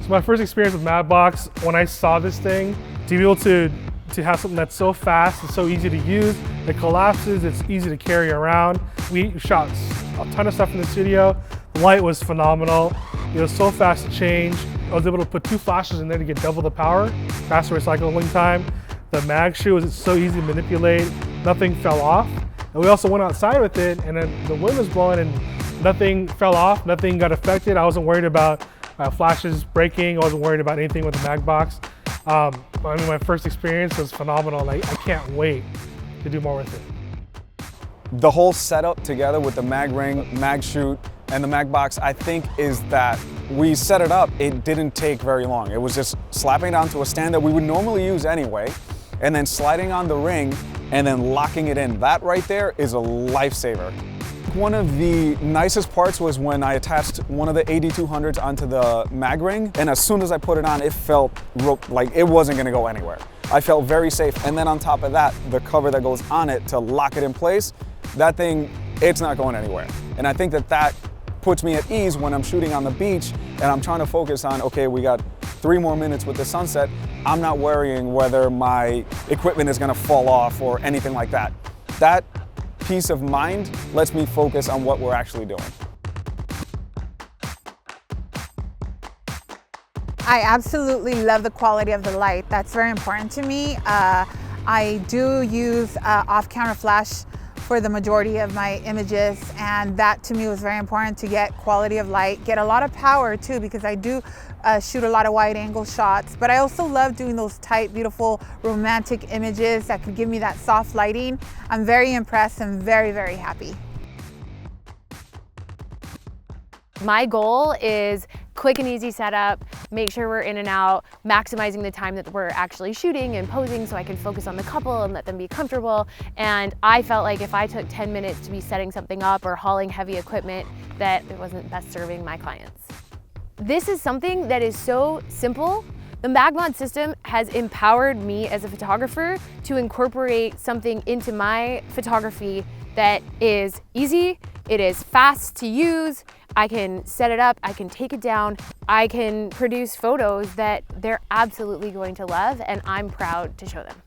So my first experience with MagBox, when I saw this thing, to be able to have something that's so fast and so easy to use, it collapses, it's easy to carry around. We shot a ton of stuff in the studio. The light was phenomenal. It was so fast to change. I was able to put 2 flashes in there to get double the power, faster recycling time. The mag shoe was so easy to manipulate, nothing fell off. And we also went outside with it, and then the wind was blowing and nothing fell off, nothing got affected. I wasn't worried about flashes breaking, I wasn't worried about anything with the MagBox. I mean, my first experience was phenomenal. Like, I can't wait to do more with it. The whole setup together with the mag ring, mag shoot, and the MagBox, I think, is that we set it up, it didn't take very long. It was just slapping it onto a stand that we would normally use anyway, and then sliding on the ring and then locking it in. That right there is a lifesaver. One of the nicest parts was when I attached one of the 8200s onto the mag ring, and as soon as I put it on, it felt like it wasn't gonna go anywhere. I felt very safe, and then on top of that, the cover that goes on it to lock it in place, that thing, it's not going anywhere. And I think that puts me at ease when I'm shooting on the beach and I'm trying to focus on, okay, we got 3 more minutes with the sunset. I'm not worrying whether my equipment is gonna fall off or anything like that. That peace of mind lets me focus on what we're actually doing. I absolutely love the quality of the light. That's very important to me. I do use off-camera flash for the majority of my images, and that to me was very important, to get quality of light, get a lot of power too, because I do shoot a lot of wide angle shots, but I also love doing those tight, beautiful, romantic images that could give me that soft lighting. I'm very impressed and very, very happy. My goal is quick and easy setup, make sure we're in and out, maximizing the time that we're actually shooting and posing so I can focus on the couple and let them be comfortable. And I felt like if I took 10 minutes to be setting something up or hauling heavy equipment, that it wasn't best serving my clients. This is something that is so simple. The MagMod system has empowered me as a photographer to incorporate something into my photography that is easy, it is fast to use, I can set it up, I can take it down, I can produce photos that they're absolutely going to love, and I'm proud to show them.